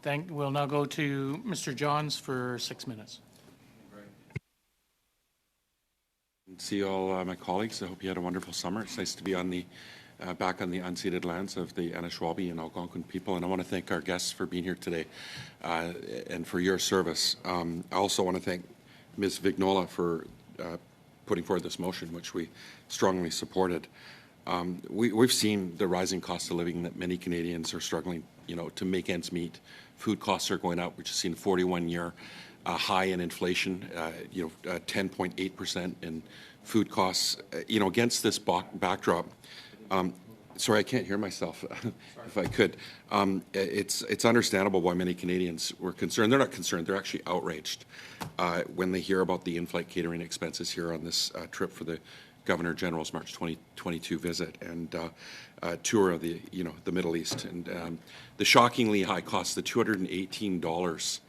We'll now go to Mr. Johns for 6 minutes. See all my colleagues. I hope you had a wonderful summer. It's nice to be on the back on the unceded lands of the Anishinaabe and Algonquin people, and I want to thank our guests for being here today and for your service. I also want to thank Ms. Vignola for putting forward this motion, which we strongly supported. We've seen the rising cost of living that many Canadians are struggling, to make ends meet. Food costs are going up. We've just seen a 41-year high in inflation, 10.8% in food costs. Against this backdrop, sorry, I can't hear myself. If I could, it's understandable why many Canadians were concerned. They're not concerned; they're actually outraged when they hear about the in-flight catering expenses here on this trip for the Governor General's March 2022 visit and tour of the Middle East, and the shockingly high cost, the $218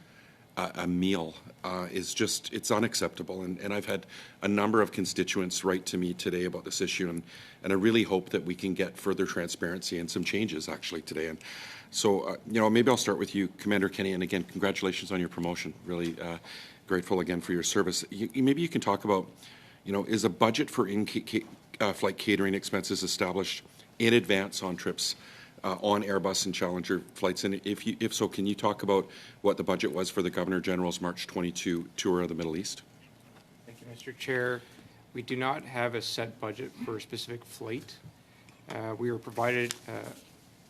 a meal, it's unacceptable. And I've had a number of constituents write to me today about this issue, and I really hope that we can get further transparency and some changes actually today. And so, maybe I'll start with you, Commander Kenney, and again, congratulations on your promotion. Really grateful again for your service. Maybe you can talk about, is a budget for in-flight catering expenses established in advance on trips on Airbus and Challenger flights? And if so, can you talk about what the budget was for the Governor General's March 22 tour of the Middle East? Thank you, Mr. Chair. We do not have a set budget for a specific flight. We are provided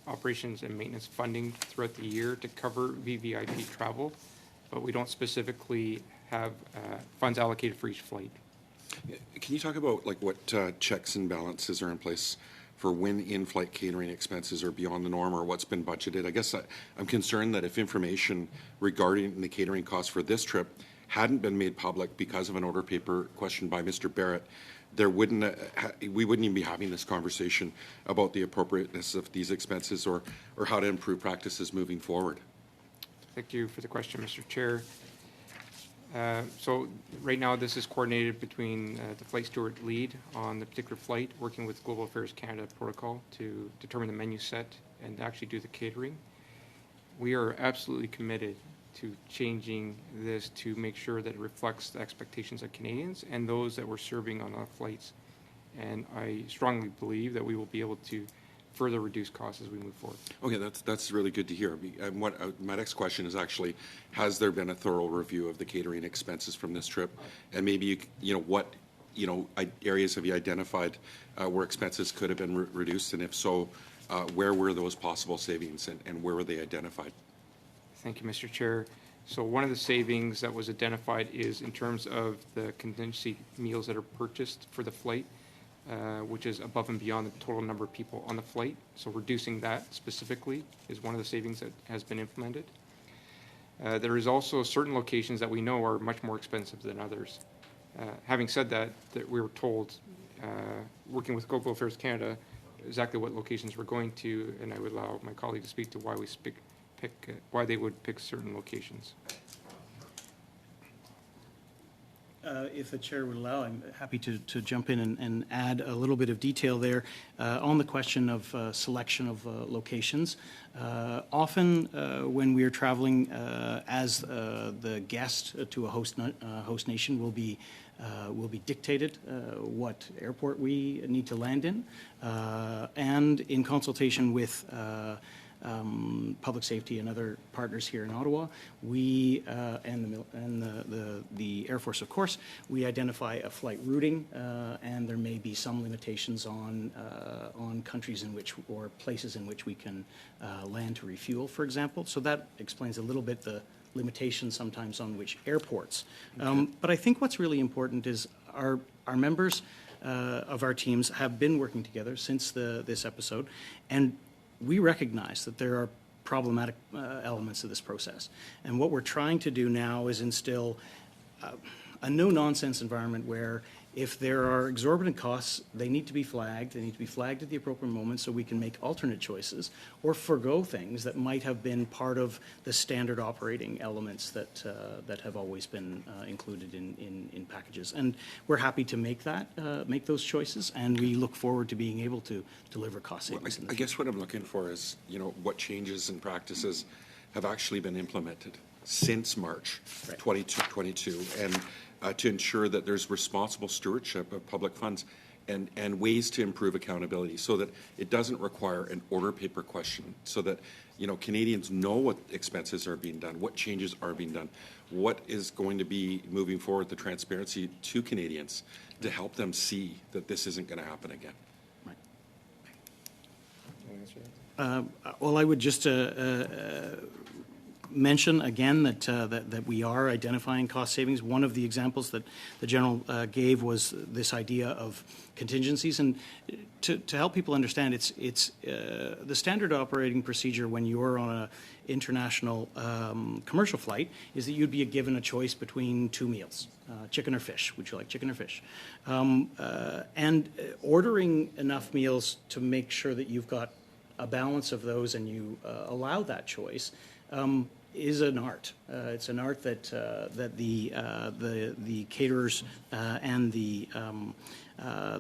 operations and maintenance funding throughout the year to cover VVIP travel, but we don't specifically have funds allocated for each flight. Can you talk about what checks and balances are in place for when in-flight catering expenses are beyond the norm, or what's been budgeted? I guess I'm concerned that if information regarding the catering costs for this trip hadn't been made public because of an order paper questioned by Mr. Barrett, we wouldn't even be having this conversation about the appropriateness of these expenses or how to improve practices moving forward. Thank you for the question, Mr. Chair. So right now this is coordinated between the flight steward lead on the particular flight, working with Global Affairs Canada protocol to determine the menu set and actually do the catering. We are absolutely committed to changing this to make sure that it reflects the expectations of Canadians and those that we're serving on our flights. And I strongly believe that we will be able to further reduce costs as we move forward. Okay, that's really good to hear. My next question is actually, has there been a thorough review of the catering expenses from this trip? And maybe what areas have you identified where expenses could have been reduced, and if so, where were those possible savings and where were they identified? Thank you, Mr. Chair. So one of the savings that was identified is in terms of the contingency meals that are purchased for the flight, which is above and beyond the total number of people on the flight. So reducing that specifically is one of the savings that has been implemented. There is also certain locations that we know are much more expensive than others. Having said that we were told, working with Global Affairs Canada, exactly what locations we're going to, and I would allow my colleague to speak to why they would pick certain locations. If the chair would allow, I'm happy to jump in and add a little bit of detail there on the question of selection of locations. Often when we are traveling as the guest to a host nation, will be dictated what airport we need to land in, and in consultation with public safety and other partners here in Ottawa, we and the Air Force, of course, we identify a flight routing, and there may be some limitations on countries in which or places in which we can land to refuel, for example. So that explains a little bit the limitations sometimes on which airports. But I think what's really important is our members of our teams have been working together since this episode, and we recognize that there are problematic elements of this process. And what we're trying to do now is instill a no-nonsense environment where if there are exorbitant costs, they need to be flagged. They need to be flagged at the appropriate moment so we can make alternate choices or forgo things that might have been part of the standard operating elements that have always been included in packages. And we're happy to make those choices, and we look forward to being able to deliver cost savings. Well, I guess what I'm looking for is, what changes in practices have actually been implemented since March Right. 2022, and to ensure that there's responsible stewardship of public funds and ways to improve accountability so that it doesn't require an order paper question, so that, you know, Canadians know what expenses are being done, what changes are being done, what is going to be moving forward, the transparency to Canadians to help them see that this isn't going to happen again. Well, I would just mention again that we are identifying cost savings. One of the examples that the General gave was this idea of contingencies. And to help people understand, it's the standard operating procedure when you're on an international commercial flight is that you'd be given a choice between two meals, chicken or fish. Would you like chicken or fish? And ordering enough meals to make sure that you've got a balance of those and you allow that choice is an art. It's an art that the caterers and the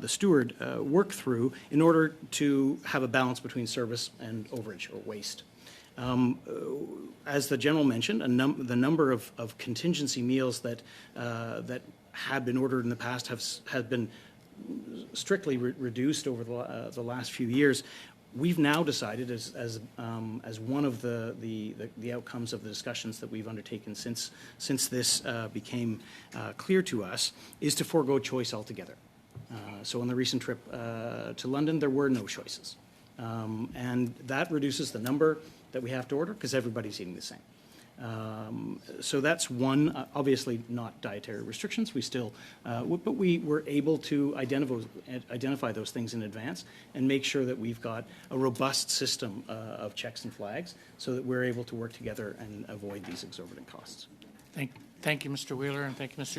steward work through in order to have a balance between service and overage or waste. As the General mentioned, the number of contingency meals that had been ordered in the past have been strictly reduced over the last few years. We've now decided, as one of the outcomes of the discussions that we've undertaken since this became clear to us, is to forego choice altogether. So on the recent trip to London, there were no choices, and that reduces the number that we have to order because everybody's eating the same. So that's one, obviously not dietary restrictions. We still, but we were able to identify those things in advance and make sure that we've got a robust system of checks and flags so that we're able to work together and avoid these exorbitant costs. Thank you, Mr. Wheeler, and thank you, Mr.